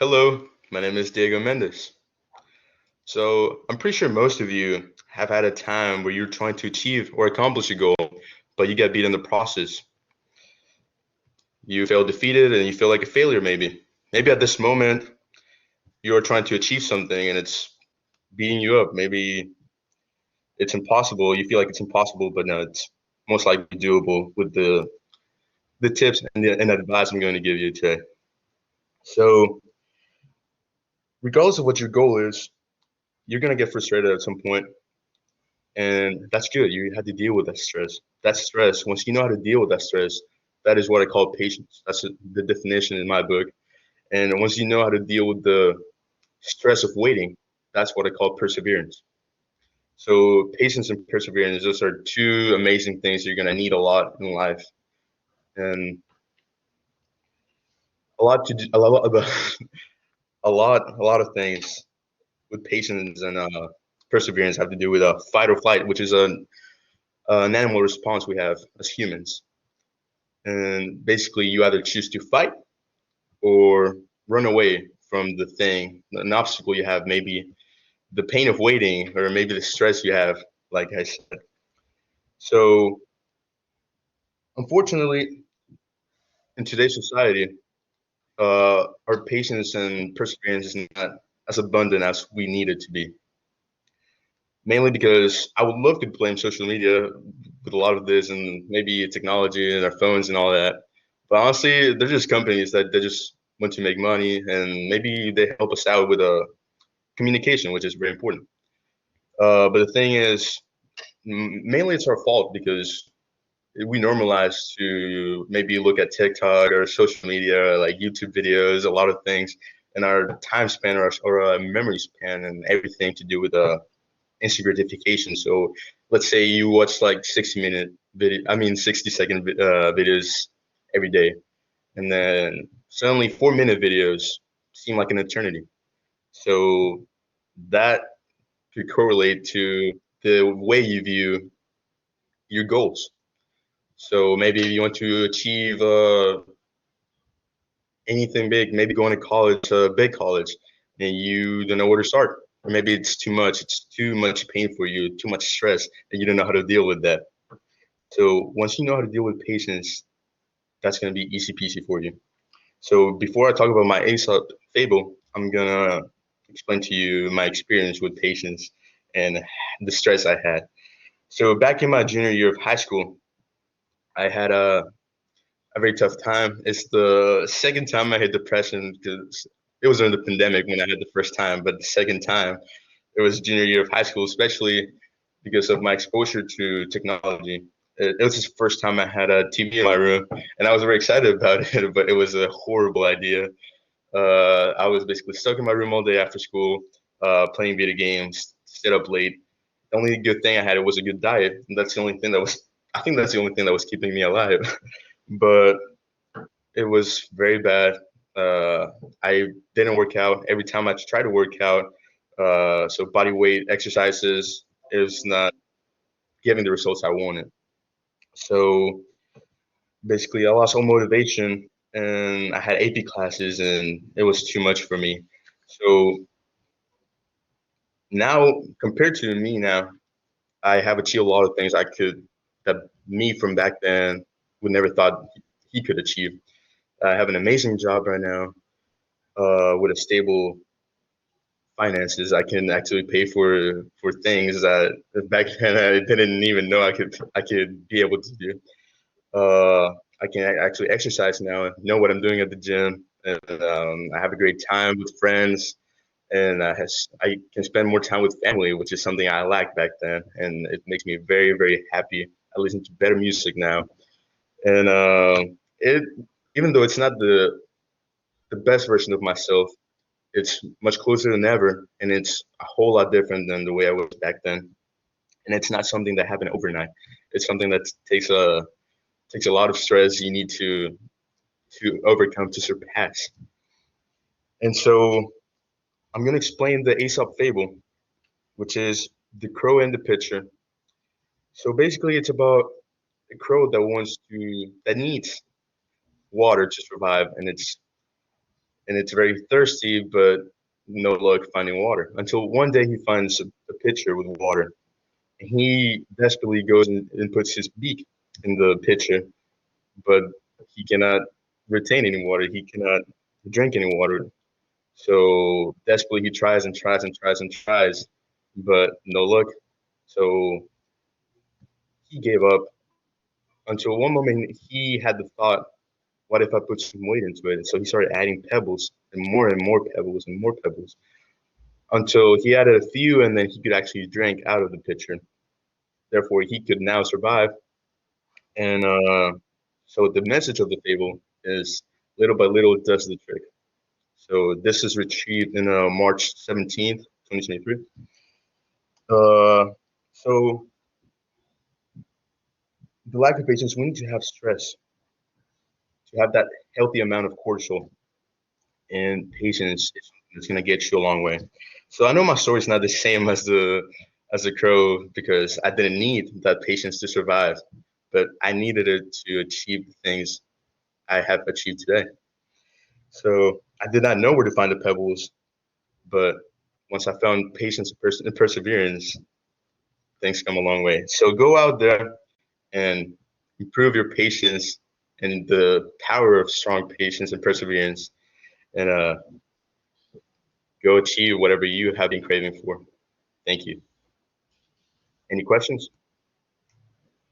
Hello, my name is Diego Mendes. So, I'm pretty sure most of you have had a time where you're trying to achieve or accomplish a goal, but you get beat in the process. You feel defeated and you feel like a failure, maybe. Maybe at this moment, you're trying to achieve something and it's beating you up. Maybe it's impossible. You feel like it's impossible, but no, it's most likely doable with the tips and advice I'm going to give you today. So, regardless of what your goal is, you're going to get frustrated at some point. And that's good. You had to deal with that stress. That stress, once you know how to deal with that stress, that is what I call patience. That's the definition in my book. And once you know how to deal with the stress of waiting, that's what I call perseverance. So patience and perseverance, those are two amazing things you're gonna need a lot in life, and a lot to do, a lot of a lot of things with patience and perseverance have to do with fight or flight, which is an animal response we have as humans. And basically, you either choose to fight or run away from the thing, an obstacle you have, maybe the pain of waiting, or maybe the stress you have, like I said. So, unfortunately, in today's society, our patience and perseverance is not as abundant as we need it to be. Mainly because I would love to blame social media with a lot of this and maybe technology and our phones and all that. But honestly, they're just companies that they just want to make money and maybe they help us out with communication, which is very important. But the thing is, mainly it's our fault because we normalize to maybe look at TikTok or social media, like YouTube videos, a lot of things, and our time span or our memory span and everything to do with instant gratification. So let's say you watch like 60-minute video, I mean 60-second videos every day, and then suddenly 4-minute videos seem like an eternity. So that could correlate to the way you view your goals. So maybe if you want to achieve anything big, maybe going to college, a big college, and you don't know where to start. Or maybe it's too much pain for you, too much stress, and you don't know how to deal with that. So once you know how to deal with patience, that's going to be easy peasy for you. So before I talk about my Aesop fable, I'm gonna explain to you my experience with patience and the stress I had. So back in my junior year of high school, I had a very tough time. It's the second time I had depression because it was during the pandemic when I had the first time, but the second time it was junior year of high school, especially because of my exposure to technology. It was the first time I had a TV in my room, and I was very excited about it, but it was a horrible idea. I was basically stuck in my room all day after school, playing video games, stayed up late. The only good thing I had was a good diet, and that's the only thing that was. I think that's the only thing that was keeping me alive. But it was very bad. Uh, I didn't work out. Every time I tried to work out, so body weight exercises, it was not giving the results I wanted. So basically, I lost all motivation, and I had AP classes, and it was too much for me. So now, compared to me now, I have achieved a lot of things I could that me from back then would never thought he could achieve. I have an amazing job right now with a stable finances. I can actually pay for things that back then I didn't even know I could be able to do. Uh, I can actually exercise now and know what I'm doing at the gym, and I have a great time with friends, and I can spend more time with family, which is something I lacked back then, and it makes me very very happy. I listen to better music now, and it even though it's not the best version of myself, it's much closer than ever, and it's a whole lot different than the way I was back then. And it's not something that happened overnight. It's something that takes a lot of stress you need to overcome to surpass. And so I'm gonna explain the Aesop fable, which is the crow and the pitcher. So basically, it's about a crow that needs water to survive, and and it's very thirsty, but no luck finding water. Until one day he finds a pitcher with water. And he desperately goes and puts his beak in the pitcher, but he cannot retain any water. He cannot drink any water. So desperately he tries and tries and tries and tries, but no luck. So he gave up until one moment he had the thought, what if I put some weight into it? And so he started adding pebbles and more pebbles and more pebbles until he added a few and then he could actually drink out of the pitcher. Therefore, he could now survive. And so the message of the fable is little by little does the trick. So this is retrieved in March 17th, 2023. So the lack of patience, we need to have stress, to have that healthy amount of cortisol, and patience is going to get you a long way. So I know my story is not the same as the crow because I didn't need that patience to survive, but I needed it to achieve the things I have achieved today. So I did not know where to find the pebbles, but once I found patience and perseverance, things come a long way. So go out there and improve your patience and the power of strong patience and perseverance, and go achieve whatever you have been craving for. Thank you. Any questions?